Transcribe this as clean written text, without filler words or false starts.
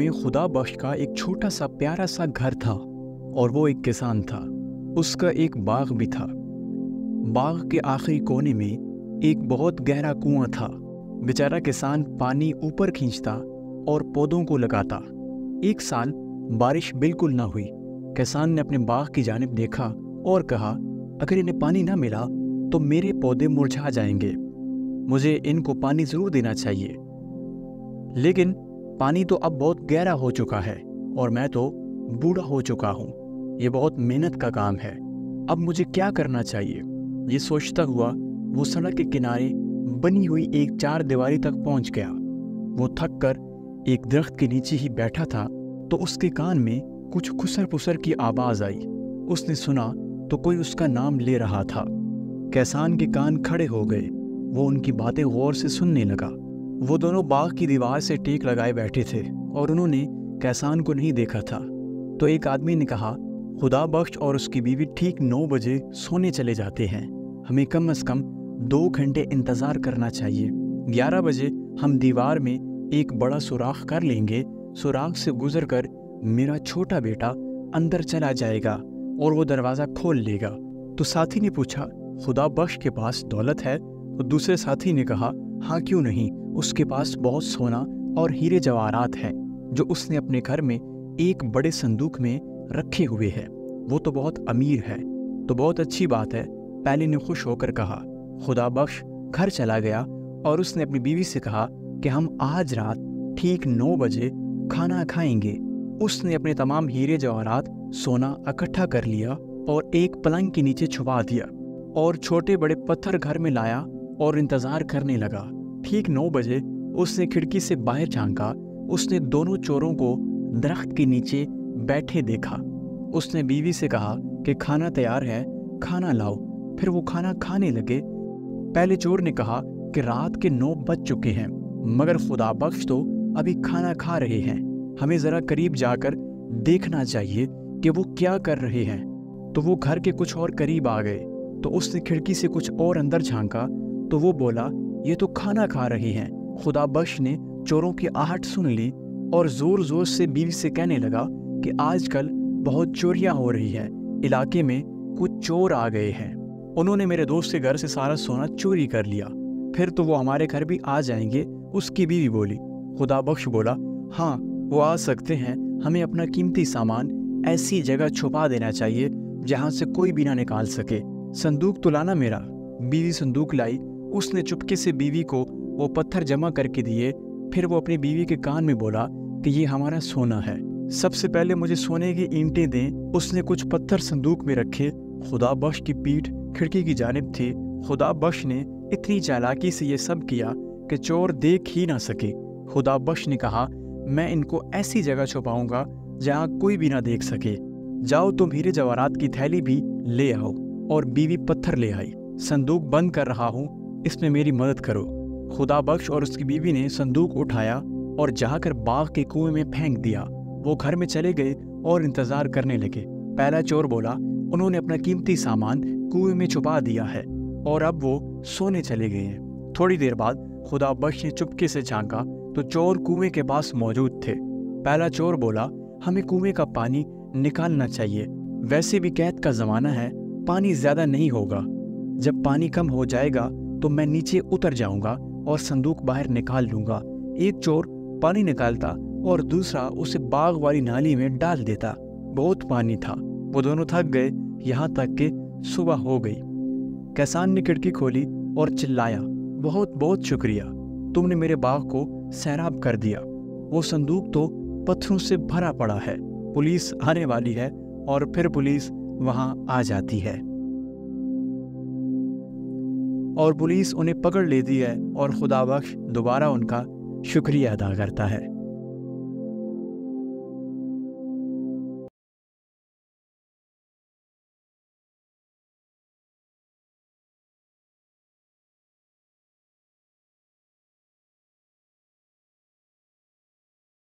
में खुदा बख्श का एक छोटा सा प्यारा सा घर था और वो एक किसान था। उसका एक बाग भी था। बाग के आखिरी कोने में एक बहुत गहरा कुआं था। बेचारा किसान पानी ऊपर खींचता और पौधों को लगाता। एक साल बारिश बिल्कुल ना हुई। किसान ने अपने बाग की जानिब देखा और कहा, अगर इन्हें पानी ना मिला तो मेरे पौधे मुरझा जाएंगे। मुझे इनको पानी ज़रूर देना चाहिए, लेकिन पानी तो अब बहुत गहरा हो चुका है और मैं तो बूढ़ा हो चुका हूँ। ये बहुत मेहनत का काम है। अब मुझे क्या करना चाहिए? ये सोचता हुआ वो सड़क के किनारे बनी हुई एक चार दीवारी तक पहुंच गया। वो थक कर एक दरख्त के नीचे ही बैठा था तो उसके कान में कुछ खुसर पुसर की आवाज़ आई। उसने सुना तो कोई उसका नाम ले रहा था। किसान के कान खड़े हो गए। वो उनकी बातें गौर से सुनने लगा। वो दोनों बाग की दीवार से टेक लगाए बैठे थे और उन्होंने किसान को नहीं देखा था। तो एक आदमी ने कहा, खुदा बख्श और उसकी बीवी ठीक 9 बजे सोने चले जाते हैं। हमें कम से कम 2 घंटे इंतज़ार करना चाहिए। 11 बजे हम दीवार में एक बड़ा सुराख कर लेंगे। सुराख से गुजरकर मेरा छोटा बेटा अंदर चला जाएगा और वो दरवाज़ा खोल लेगा। तो साथी ने पूछा, खुदा बख्श के पास दौलत है? तो दूसरे साथी ने कहा, हाँ क्यों नहीं, उसके पास बहुत सोना और हीरे जवाहरात हैं जो उसने अपने घर में एक बड़े संदूक में रखे हुए हैं। वो तो बहुत अमीर है। तो बहुत अच्छी बात है, पहले ने खुश होकर कहा। खुदा बख्श घर चला गया और उसने अपनी बीवी से कहा कि हम आज रात ठीक 9 बजे खाना खाएंगे। उसने अपने तमाम हीरे जवाहरात सोना इकट्ठा कर लिया और एक पलंग के नीचे छुपा दिया और छोटे बड़े पत्थर घर में लाया और इंतजार करने लगा। ठीक 9 बजे उसने खिड़की से बाहर झांका। उसने दोनों चोरों को दरख्त के नीचे बैठे देखा। उसने बीवी से कहा कि खाना तैयार है, खाना लाओ। फिर वो खाना खाने लगे। पहले चोर ने कहा कि रात के 9 बज चुके हैं, मगर खुदा बख्श तो अभी खाना खा रहे हैं। हमें ज़रा करीब जाकर देखना चाहिए कि वो क्या कर रहे हैं। तो वो घर के कुछ और करीब आ गए। तो उसने खिड़की से कुछ और अंदर झांका तो वो बोला, ये तो खाना खा रहे हैं। खुदा बख्श ने चोरों की आहट सुन ली और ज़ोर ज़ोर से बीवी से कहने लगा कि आजकल बहुत चोरियां हो रही है, इलाके में कुछ चोर आ गए हैं। उन्होंने मेरे दोस्त के घर से सारा सोना चोरी कर लिया। फिर तो वो हमारे घर भी आ जाएंगे। उसकी बीवी बोली। खुदा बख्श बोला, हाँ वो आ सकते हैं। हमें अपना कीमती सामान ऐसी जगह छुपा देना चाहिए जहाँ से कोई भी ना निकाल सके। संदूक तो लाना मेरा। बीवी संदूक लाई। उसने चुपके से बीवी को वो पत्थर जमा करके दिए। फिर वो अपनी बीवी के कान में बोला कि ये हमारा सोना है, सबसे पहले मुझे सोने की ईंटें दें। उसने कुछ पत्थर संदूक में रखे। खुदा बख्श की पीठ खिड़की की जानिब थी। खुदा बख्श ने इतनी चालाकी से ये सब किया कि चोर देख ही ना सके। खुदा बख्श ने कहा, मैं इनको ऐसी जगह छुपाऊंगा जहाँ कोई भी ना देख सके। जाओ तुम हीरे जवाहरात की थैली भी ले आओ। और बीवी पत्थर ले आई। संदूक बंद कर रहा हूँ, इसमें मेरी मदद करो। खुदा बख्श और उसकी बीवी ने संदूक उठाया और जाकर बाग के कुएं में फेंक दिया। वो घर में चले गए और इंतजार करने लगे। पहला चोर बोला, उन्होंने अपना कीमती सामान कुएं में छुपा दिया है और अब वो सोने चले गए हैं। थोड़ी देर बाद खुदा बख्श ने चुपके से झांका तो चोर कुएं के पास मौजूद थे। पहला चोर बोला, हमें कुएं का पानी निकालना चाहिए। वैसे भी कैद का जमाना है, पानी ज्यादा नहीं होगा। जब पानी कम हो जाएगा तो मैं नीचे उतर जाऊंगा और संदूक बाहर निकाल लूंगा। एक चोर पानी निकालता और दूसरा उसे बाग वाली नाली में डाल देता। बहुत पानी था। वो दोनों थक गए, यहाँ तक कि सुबह हो गई। किसान ने खिड़की खोली और चिल्लाया, बहुत बहुत शुक्रिया, तुमने मेरे बाग को सैराब कर दिया। वो संदूक तो पत्थरों से भरा पड़ा है। पुलिस आने वाली है और फिर पुलिस वहां आ जाती है और पुलिस उन्हें पकड़ लेती है और खुदा बख्श दोबारा उनका शुक्रिया अदा करता है।